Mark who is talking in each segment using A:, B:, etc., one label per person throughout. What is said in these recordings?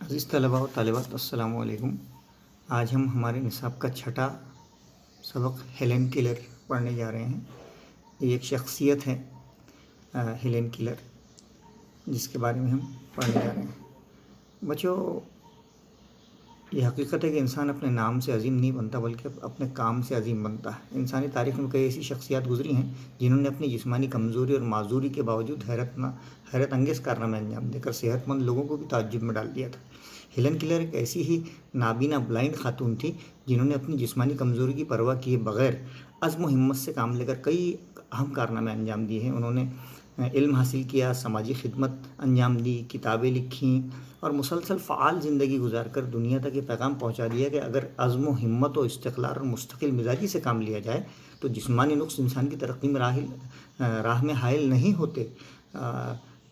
A: عزیز طلباء و طالبات السلام علیکم۔ آج ہم ہمارے نصاب کا چھٹا سبق ہیلن کیلر پڑھنے جا رہے ہیں۔ یہ ایک شخصیت ہے ہیلن کیلر، جس کے بارے میں ہم پڑھنے جا رہے ہیں۔ بچوں، یہ حقیقت ہے کہ انسان اپنے نام سے عظیم نہیں بنتا بلکہ اپنے کام سے عظیم بنتا ہے۔ انسانی تاریخ میں کئی ایسی شخصیات گزری ہیں جنہوں نے اپنی جسمانی کمزوری اور معذوری کے باوجود حیرت انگیز کارنامے انجام دے کر صحت مند لوگوں کو بھی تعجب میں ڈال دیا تھا۔ ہیلن کیلر ایک ایسی ہی نابینا بلائنڈ خاتون تھی جنہوں نے اپنی جسمانی کمزوری کی پرواہ کیے بغیر عزم و ہمت سے کام لے کر کئی اہم کارنامے انجام دیے ہیں۔ انہوں نے علم حاصل کیا، سماجی خدمت انجام دی، کتابیں لکھیں اور مسلسل فعال زندگی گزار کر دنیا تک یہ پیغام پہنچا دیا کہ اگر عزم و ہمت و استقلال اور مستقل مزاجی سے کام لیا جائے تو جسمانی نقص انسان کی ترقی میں راہ میں حائل نہیں ہوتے۔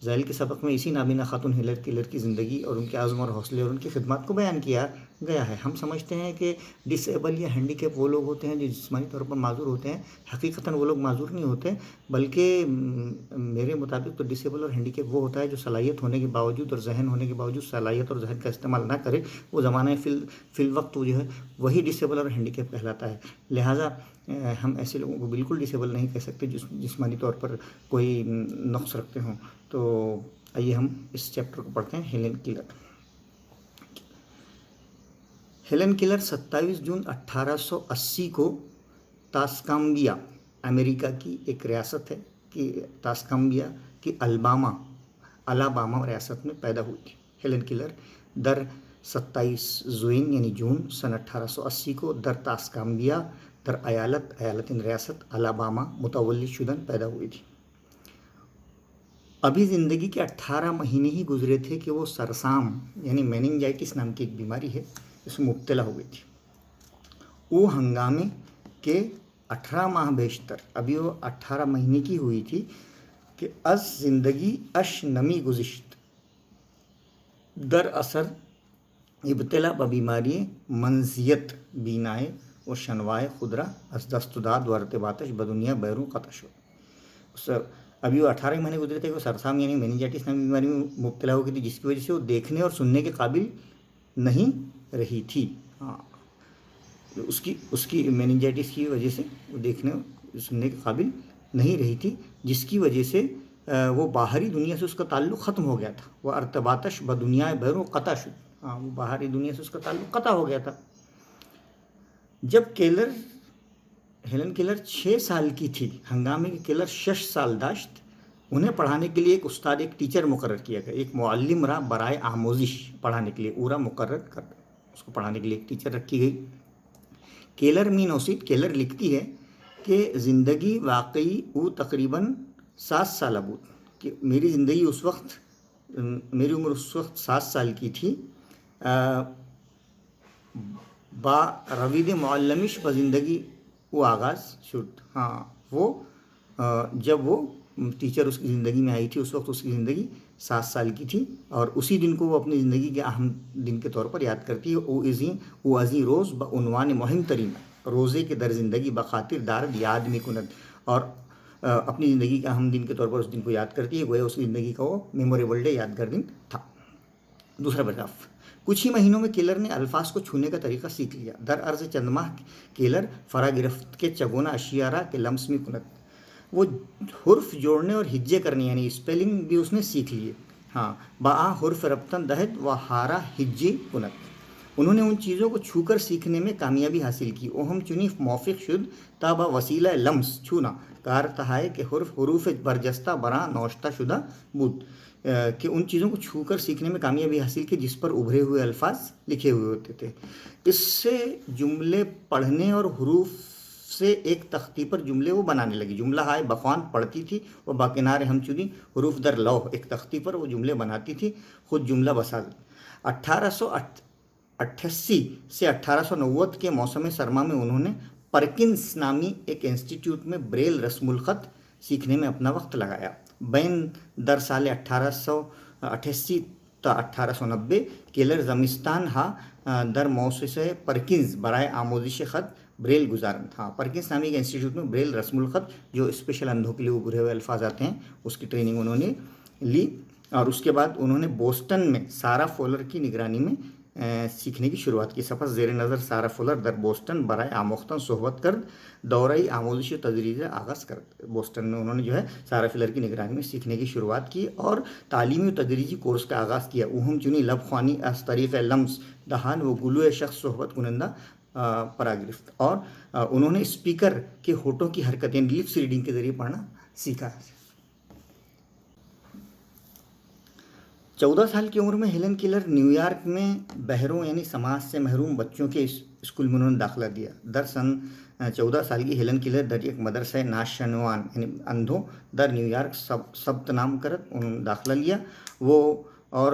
A: ذیل کے سبق میں اسی نابینا خاتون ہیلن کیلر کی زندگی اور ان کے عزم اور حوصلے اور ان کی خدمات کو بیان کیا گیا ہے۔ ہم سمجھتے ہیں کہ ڈس ایبل یا ہینڈی کیپ وہ لوگ ہوتے ہیں جو جسمانی طور پر معذور ہوتے ہیں۔ حقیقتاً وہ لوگ معذور نہیں ہوتے، بلکہ میرے مطابق تو ڈس ایبل اور ہینڈی کیپ وہ ہوتا ہے جو صلاحیت ہونے کے باوجود اور ذہن ہونے کے باوجود صلاحیت اور ذہن کا استعمال نہ کرے۔ وہ زمانہ فی الوقت وہ جو ہے وہی ڈس ایبل اور ہینڈی کیپ کہلاتا ہے۔ لہٰذا ہم ایسے لوگوں کو بالکل ڈس ایبل نہیں کہہ سکتے جسمانی طور پر کوئی نقص رکھتے ہوں۔ تو آئیے ہم اس چیپٹر کو پڑھتے ہیں۔ Helen Keller. ہیلن کیلر 27 جون 1880 کو تاسکامبیا، امریکہ کی ایک ریاست ہے کہ تاسکامبیا کی الاباما ریاست میں پیدا ہوئی تھی۔ ہیلن کیلر در 27 زوین یعنی جون سن 1880 کو در تاسکامبیا در ایالت ریاست الاباما متولد شدن پیدا ہوئی تھی۔ ابھی زندگی کے 18 مہینے ہی گزرے تھے کہ وہ سرسام یعنی میننجائٹس نام کی ایک بیماری ہے، اس میں مبتلا ہو گئی تھی۔ وہ ہنگامے کے 18 ماہ بیشتر، ابھی وہ 18 مہینے کی ہوئی تھی کہ از زندگی اش نمی گزشت، در اثر ابتلا بیماری منزیت بینائے و شنوائے خدرہ از دست داد و ارتباطش بدنیا بیرون قطع شد۔ ابھی وہ 18 مہینے گزرے تھے کہ وہ سرسام یعنی میننجائٹس نامی بیماری میں مبتلا ہو گئی تھی، جس کی وجہ سے وہ دیکھنے اور سننے کے قابل نہیں رہی تھی۔ اس کی میننجائٹس کی وجہ سے وہ دیکھنے اور سننے کے قابل نہیں رہی تھی، جس کی وجہ سے وہ باہری دنیا سے اس کا تعلق ختم ہو گیا تھا۔ وہ ارتباطش بدنیا بیرون قطع شد، وہ باہری دنیا سے اس کا تعلق قطع ہو گیا تھا۔ جب ہیلن کیلر 6 سال کی تھی، ہنگامے کے کیلر 6 سال داشت، انہیں پڑھانے کے لیے ایک استاد، ایک ٹیچر مقرر کیا گیا، ایک معلم را برائے آموزش، پڑھانے کے لیے اورا مقرر کر اس کو پڑھانے کے لیے ایک ٹیچر رکھی گئی۔ کیلر می نوسیٹ، کیلر لکھتی ہے کہ زندگی واقعی او تقریباً 7 سال بود کہ میری عمر اس وقت 7 سال کی تھی۔ با روید معلمش با زندگی وہ آغاز شد، وہ جب وہ ٹیچر اس کی زندگی میں آئی تھی اس وقت اس کی زندگی 7 سال کی تھی، اور اسی دن کو وہ اپنی زندگی کے اہم دن کے طور پر یاد کرتی ہے۔ او ازیں روز بعنوان مہم ترین، روزے کے در زندگی بخاطر دارد یاد می کند، اور اپنی زندگی کے اہم دن کے طور پر اس دن کو یاد کرتی ہے، گویا اس کی زندگی کا وہ میموریبل ڈے، یادگار دن تھا۔ دوسرا پیراگراف۔ کچھ ہی مہینوں میں کیلر نے الفاظ کو چھونے کا طریقہ سیکھ لیا۔ در عرض چند ماہ کیلر فرا گرفت کے چگونا اشیارہ کے لمس میں کنت، وہ حرف جوڑنے اور ہجے کرنے یعنی اسپیلنگ بھی اس نے سیکھ لیے۔ با حرف ربطن دہت و ہارا ہجے کنت، انہوں نے ان چیزوں کو چھو کر سیکھنے میں کامیابی حاصل کی۔ اوہم چنی موفق شد تا با وسیلہ لمس چھونا کار تہائے کہ حروف برجستہ براں نوشتہ شدہ بود، کہ ان چیزوں کو چھو کر سیکھنے میں کامیابی حاصل کی جس پر ابھرے ہوئے الفاظ لکھے ہوئے ہوتے تھے۔ اس سے جملے پڑھنے اور حروف سے ایک تختی پر جملے وہ بنانے لگی۔ جملہ ہائے بخوان پڑھتی تھی، وہ باکنار ہم چنی حروف در لوح، ایک تختی پر وہ جملے بناتی تھی، خود جملہ بساز۔ 1888 سے 1890 کے موسم سرما میں انہوں نے پرکنس نامی ایک انسٹیٹیوٹ میں بریل رسم الخط سیکھنے میں اپنا وقت لگایا۔ بین در سال 1888 تا 1890 کیلر زمستان در مؤسسہ پرکنز برائے آموزش خط بریل گزارن۔ پرکنس نامی کے انسٹیٹیوٹ میں بریل رسم الخط جو اسپیشل اندھوں کے لیے ابھرے ہوئے الفاظ آتے ہیں اس کی ٹریننگ انہوں نے لی۔ اور اس کے بعد انہوں نے بوسٹن میں سارہ فولر کی نگرانی میں سیکھنے کی شروعات کی. سفر زیر نظر سارہ فولر در بوسٹن برائے آموختن صحبت کرد دورۂ آموزش و تدریج آغاز کرد. بوسٹن میں انہوں نے جو ہے سارہ فولر کی نگرانی میں سیکھنے کی شروعات کی اور تعلیمی و تدریجی کورس کا آغاز کیا. اہم چنی لب خوانی از طریق لمس دہان و گلو شخص صحبت کنندہ پراگرفت. اور انہوں نے اسپیکر کے ہونٹوں کی حرکتیں لپس ریڈنگ کے ذریعے پڑھنا سیکھا. 14 سال کی عمر میں ہیلن کیلر نیو یارک میں بہروں یعنی سماج سے محروم بچوں کے اسکول میں انہوں نے داخلہ دیا. در سن 14 سال کی ہیلن کیلر در ایک مدرسہ ناشنوان یعنی اندھوں در نیو یارک سبت نام کرت انہوں نے داخلہ لیا. اور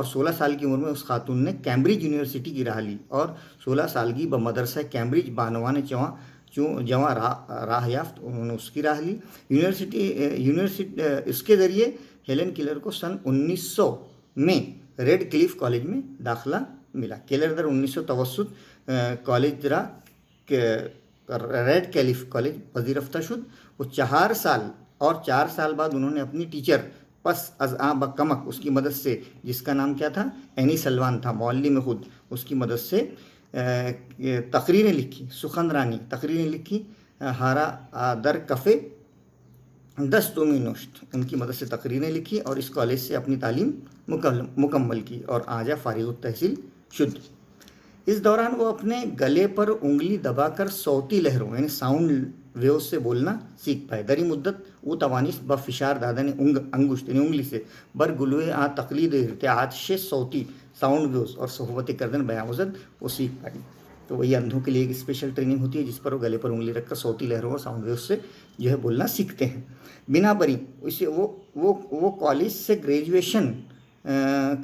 A: 16 سال کی عمر میں اس خاتون نے کیمبرج یونیورسٹی کی راہ لی اور 16 سال کی بمدرسہ کیمبرج بانوان جواں راہ یافت انہوں نے اس کی راہ لی. یونیورسٹی اس کے ذریعے ہیلن کیلر کو سن 1900 میں ریڈ کلیف کالج میں داخلہ ملا. کیلر در 1900 توسط کالج ریڈ کلیف کالج پذیرفتہ شد. وہ 4 سال بعد انہوں نے اپنی ٹیچر پس از بکمک اس کی مدد سے، جس کا نام کیا تھا، اینی سلوان تھا، معلم خود، اس کی مدد سے تقریریں لکھی، سخنرانی تقریریں لکھی. ہارا در کفے 10 دومی نوشت، ان کی مدد سے تقریریں لکھی اور اس کالج سے اپنی تعلیم مکمل کی اور آجا فارغ التحصیل شد. اس دوران وہ اپنے گلے پر انگلی دبا کر صوتی لہروں یعنی ساؤنڈ ویوز سے بولنا سیکھ پائے. دری مدت وہ توانست با فشار دادا نے انگشت یعنی انگلی سے بر گلوے تقلید ارتعاد سے صوتی ساؤنڈ ویوز اور صحبت کردن بیان وزد وہ سیکھ پائی. تو وہی اندھوں کے لیے ایک اسپیشل ٹریننگ ہوتی ہے جس پر وہ گلے پر انگلی رکھ کر صوتی لہروں اور ساؤنڈ ویوز سے جو ہے بولنا سیکھتے ہیں. بنا بری اسے وہ کالج سے گریجویشن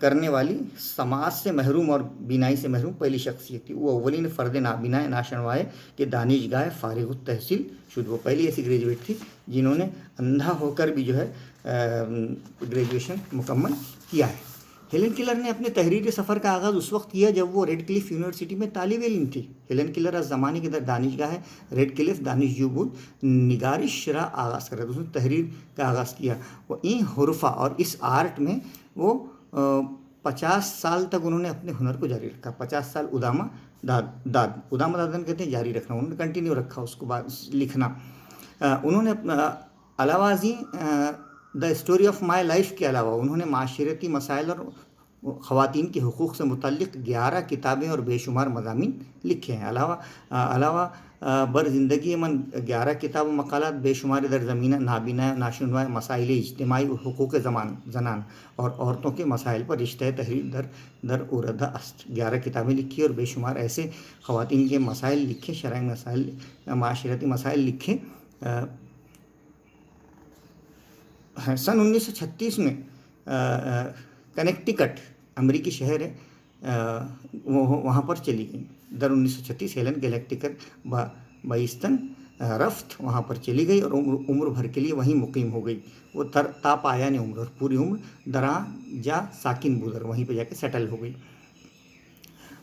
A: کرنے والی سماج سے محروم اور بینائی سے محروم پہلی شخصیت تھی. وہ اولین فرد نابینا ناشنوائے کہ دانشگاہ فارغ التحصیل شد. وہ پہلی ایسی گریجویٹ تھی جنہوں نے اندھا ہو کر بھی جو ہے گریجویشن مکمل کیا ہے. ہیلن کیلر نے اپنے تحریری سفر کا آغاز اس وقت کیا جب وہ ریڈ کلیف یونیورسٹی میں طالب علم تھی. ہیلن کیلر از زمانے کے در دانشگاہ ریڈ کلیف دانشجو بود نگارش را آغاز کر رہا تھا. اس نے تحریر کا آغاز کیا. وہ این حرفہ اور اس آرٹ میں وہ 50 سال تک انہوں نے اپنے ہنر کو جاری رکھا. 50 سال ادامہ دادن کہتے ہیں جاری رکھنا. انہوں نے کنٹینیو رکھا اس کو بعد لکھنا. انہوں نے علاوہ ازیں the story of my life کے علاوہ انہوں نے معاشرتی مسائل اور خواتین کے حقوق سے متعلق 11 کتابیں اور بے شمار مضامین لکھے ہیں. علاوہ بر زندگی من 11 کتاب و مقالات بے شمار در زمینہ نابینا ناشنوا مسائل اجتماعی و حقوق زنان اور عورتوں کے مسائل پر رشتہ تحریر در اردہ است. 11 کتابیں لکھی اور بے شمار ایسے خواتین کے مسائل لکھے، شرعی مسائل، معاشرتی مسائل لکھے. سن 1936 میں کنیکٹیکٹ امریکی شہر ہے وہاں پر چلی گئی. در 1936 ہیلن کنیکٹیکٹ بائیستن رفت وہاں پر چلی گئی اور عمر بھر کے لیے وہیں مقیم ہو گئی. وہ تا پایان عمر اور پوری عمر دراں جا ساکن بودر وہیں پہ جا کے سیٹل ہو گئی.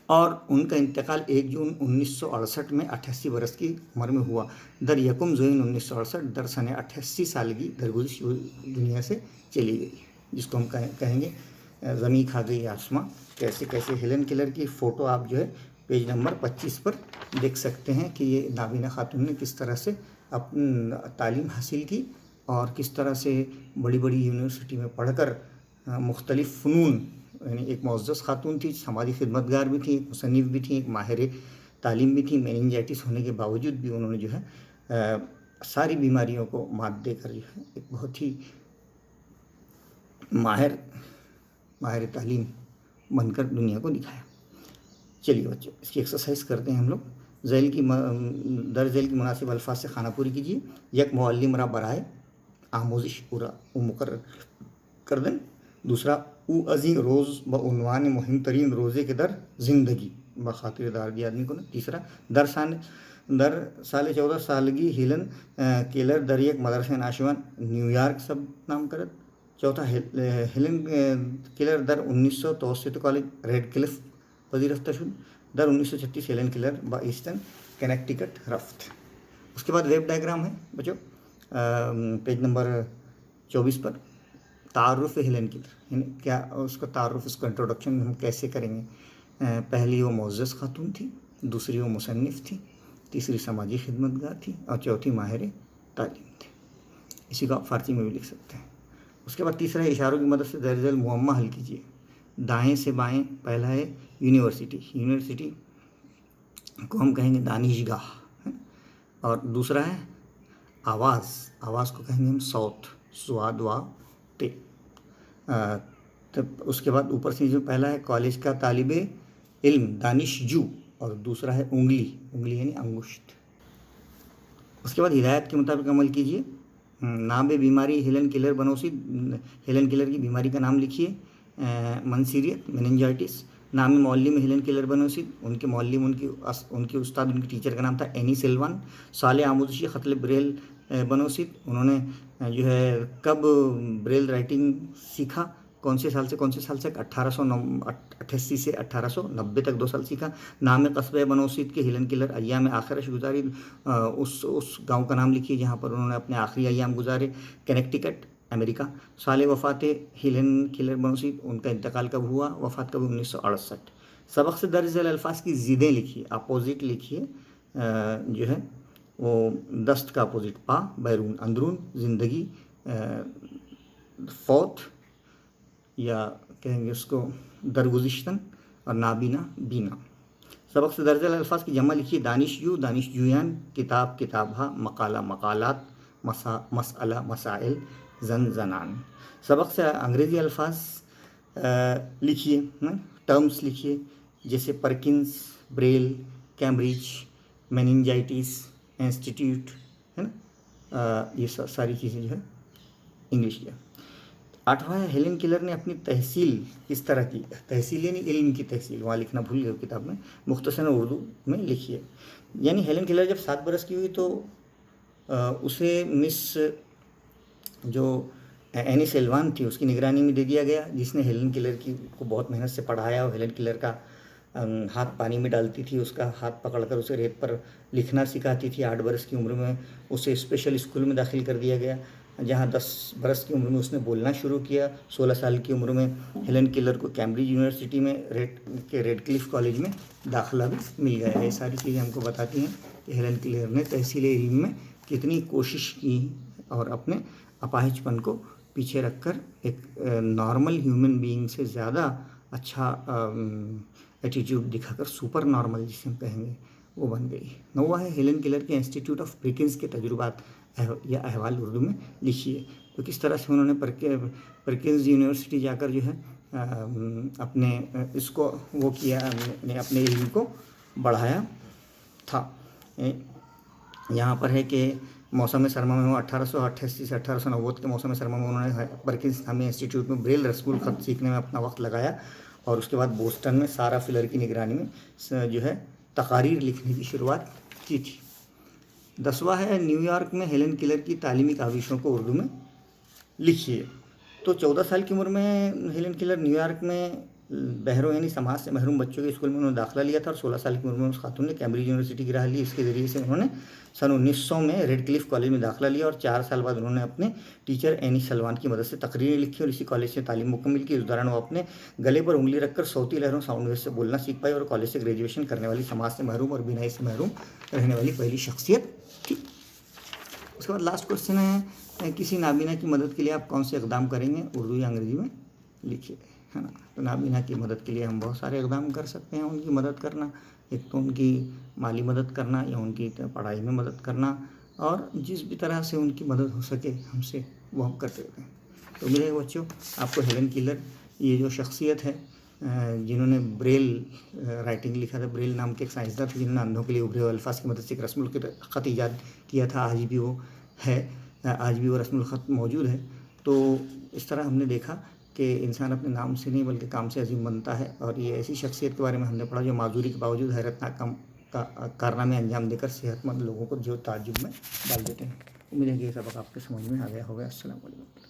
A: اور ان کا انتقال 1 جون 1968 میں 88 برس کی عمر میں ہوا. در یکم زوین 1968 در سن 88 سالگی درگزش دنیا سے چلی گئی، جس کو ہم کہیں گے زمیں کھا گئی آسماں. کیسے ہیلن کیلر کی فوٹو آپ جو ہے پیج نمبر 25 پر دیکھ سکتے ہیں کہ یہ نابینا خاتون نے کس طرح سے اپنی تعلیم حاصل کی اور کس طرح سے بڑی یونیورسٹی میں پڑھ کر مختلف فنون، یعنی ایک معزز خاتون تھی، سماجی خدمتگار بھی تھی، ایک مصنف بھی تھی، ایک ماہر تعلیم بھی تھی. میننجائٹس ہونے کے باوجود بھی انہوں نے جو ہے ساری بیماریوں کو مات دے کر جو ہے ایک بہت ہی ماہر تعلیم بن کر دنیا کو دکھایا. چلیے بچوں اس کی ایکسرسائز کرتے ہیں ہم لوگ. ذیل کی مناسب الفاظ سے خانہ پوری کیجیے. یک معلم را برائے آموزش پورا او مقرر کردن. دوسرا او ازیں روز بعنوان مہم ترین روزے کے در زندگی بخاطر دارگی آدمی کو. تیسرا در سال 14 سالگی ہیلن کیلر در یک مدرسہ ناشوان نیو یارک سب نام کرد. چوتھا ہیلن کیلر در 1900 توسط کالج ریڈ کلف پذیرفتہ شد. در 1936 ہیلن کیلر با ایسٹن کنیکٹیکٹ رفت. اس کے بعد ویب ڈائیگرام ہے بچوں پیج نمبر 24 پر. تعارف ہیلن کیلر، یعنی کیا اس کا تعارف، اس کا انٹروڈکشن ہم کیسے کریں گے؟ پہلی وہ معزز خاتون تھی، دوسری وہ مصنف تھی، تیسری سماجی خدمتگار تھی، اور چوتھی ماہر تعلیم تھی۔ اسی کو آپ فارسی میں بھی لکھ سکتے ہیں۔ اس کے بعد تیسرا ہے اشاروں کی مدد سے درج المعمہ حل کیجیے۔ دائیں سے بائیں پہلا ہے یونیورسٹی، یونیورسٹی کو ہم کہیں گے دانشگاہ، اور دوسرا ہے آواز، آواز کو کہیں گے ہم صوت، سواد وا تے۔ تب اس کے بعد اوپر سے جو پہلا ہے کالج کا طالب علم دانش جو، اور دوسرا ہے انگلی، انگلی یعنی انگشت۔ اس کے بعد ہدایت کے مطابق عمل کیجیے۔ نام بیماری ہیلن کیلر بنوسی، ہیلن کیلر کی بیماری کا نام لکھیے۔ منصیریت میننجائٹس۔ نام معلم ہیلن کیلر بنوسی، ان کے معلم، ان کے استاد، ان کے ٹیچر کا نام تھا اینی سلوان۔ سال آموزشی خط بریل بنوسی، انہوں نے جو ہے کب بریل رائٹنگ سیکھا، کون سے سال سے 1888 سے 1890 تک 2 سال سیکھا۔ نام قصبہ بنوسید کے ہیلن کیلر ایام آخرش گزاری، اس گاؤں کا نام لکھیے جہاں پر انہوں نے اپنے آخری ایام گزارے۔ کنیکٹیکٹ امریکہ۔ سال وفات ہیلن کیلر بنوسید، ان کا انتقال کب ہوا، وفات کب، 1968۔ سبق سے درج ذیل الفاظ کی ضدیں لکھیے، اپوزٹ لکھیے، جو ہے وہ دست کا اپوزٹ پا، بیرون اندرون، زندگی فوت، یا کہیں گے اس کو درگزشتن، اور نابینا بینا۔ سبق سے درج ذیل الفاظ کی جمع لکھیے، دانش جو، دانش جویان، کتاب کتابہ، مقالہ مقالات، مسئلہ مسائل، زن زنان۔ سبق سے انگریزی الفاظ لکھیے، ٹرمز لکھیے، جیسے پرکنز، بریل، کیمبرج، میننجائٹس، انسٹیٹیوٹ، ہے نا، یہ ساری چیزیں جو ہے انگلش کی۔ 8واں ہے ہیلن کیلر نے اپنی تحصیل کس طرح کی، تحصیل یعنی علم کی تحصیل، وہاں لکھنا بھول گئے کتاب میں، مختصر اردو میں لکھیے۔ یعنی ہیلن کیلر جب 7 برس کی ہوئی تو اسے مس جو اینی سلوان تھی اس کی نگرانی میں دے دیا گیا، جس نے ہیلن کیلر کو بہت محنت سے پڑھایا، اور ہیلن کیلر کا ہاتھ پانی میں ڈالتی تھی، اس کا ہاتھ پکڑ کر اسے ریت پر لکھنا سکھاتی تھی۔ 8 برس کی عمر میں اسے اسپیشل اسکول میں داخل کر دیا گیا، جہاں 10 برس کی عمر میں اس نے بولنا شروع کیا۔ 16 سال کی عمر میں ہیلن کیلر کو کیمبرج یونیورسٹی میں ریڈ کلف کالج میں داخلہ بھی مل گیا۔ یہ ساری چیزیں ہم کو بتاتی ہیں کہ ہیلن کیلر نے تحصیل علم میں کتنی کوشش کی، اور اپنے اپاہج پن کو پیچھے رکھ کر ایک نارمل ہیومن بینگ سے زیادہ اچھا ایٹیٹیوڈ دکھا کر سپر نارمل جسے ہم کہیں گے وہ بن گئی۔ 9واں ہے ہیلن کیلر کے انسٹیٹیوٹ آف پرکنز کے تجربات یا احوال اردو میں لکھیے۔ تو کس طرح سے انہوں نے پرکنز یونیورسٹی جا کر جو ہے اپنے اس کو وہ کیا، اپنے علم کو بڑھایا تھا۔ یہاں پر ہے کہ موسم سرما میں 1888 سے 1890 کے موسم سرما میں انہوں نے پرکنز نامی انسٹیٹیوٹ میں بریل رسول خط سیکھنے میں اپنا وقت لگایا، اور اس کے بعد بوسٹن میں سارا فلر کی نگرانی میں جو ہے تقاریر لکھنے کی شروعات کی تھی۔ 10واں ہے نیو یارک میں ہیلن کیلر کی تعلیمی کاوشوں کو اردو میں لکھیے۔ تو 14 سال کی عمر میں ہیلن کیلر نیو یارک میں بہروں یعنی سماج سے محروم بچوں کے اسکول میں انہوں نے داخلہ لیا تھا، اور 16 سال کی عمر میں اس خاتون نے کیمبرج یونیورسٹی کی راہ لی۔ اس کے ذریعے سے انہوں نے سن 1900 میں ریڈ کلف کالج میں داخلہ لیا، اور 4 سال بعد انہوں نے اپنے ٹیچر اینی سلوان کی مدد سے تقریریں لکھی، اور اسی کالج سے تعلیم مکمل کی۔ اس دوران وہ اپنے گلے پر انگلی رکھ کر صوتی لہروں ساؤنڈ ویو سے بولنا سیکھ پائی، اور کالج سے گریجویشن کرنے والی سماج سے محروم اور بینائی سے محروم رہنے والی پہلی شخصیت تھی۔ اس کے بعد لاسٹ کوشچن ہے کسی نابینا کی مدد کے لیے آپ کون سے اقدام کریں گے، اردو یا انگریزی میں لکھیے، ہے نا۔ تو نابینا کی مدد کے لیے ہم بہت سارے اقدام کر سکتے ہیں۔ ان کی مدد کرنا، ایک تو ان کی مالی مدد کرنا، یا ان کی پڑھائی میں مدد کرنا، اور جس بھی طرح سے ان کی مدد ہو سکے ہم سے وہ ہم کرتے رہتے ہیں۔ تو میرے بچوں، آپ کو ہیلن کیلر یہ جو شخصیت ہے جنہوں نے بریل رائٹنگ لکھا تھا، بریل نام کے ایک سائنسداں تھے جنہوں نے اندھوں کے لیے ابھرے ہوئے الفاظ کی مدد سے ایک رسم الخط ایجاد کیا تھا، آج بھی وہ ہے، آج بھی وہ رسم الخط موجود ہے۔ تو اس طرح ہم نے دیکھا کہ انسان اپنے نام سے نہیں بلکہ کام سے عظیم بنتا ہے، اور یہ ایسی شخصیت کے بارے میں ہم نے پڑھا جو معذوری کے باوجود حیرتناک کارنامے انجام دے کر صحت مند لوگوں کو جو تعجب میں ڈال دیتے ہیں۔ امید ہے کہ یہ سبق آپ کے سمجھ میں آ گیا ہوگا۔ السلام علیکم۔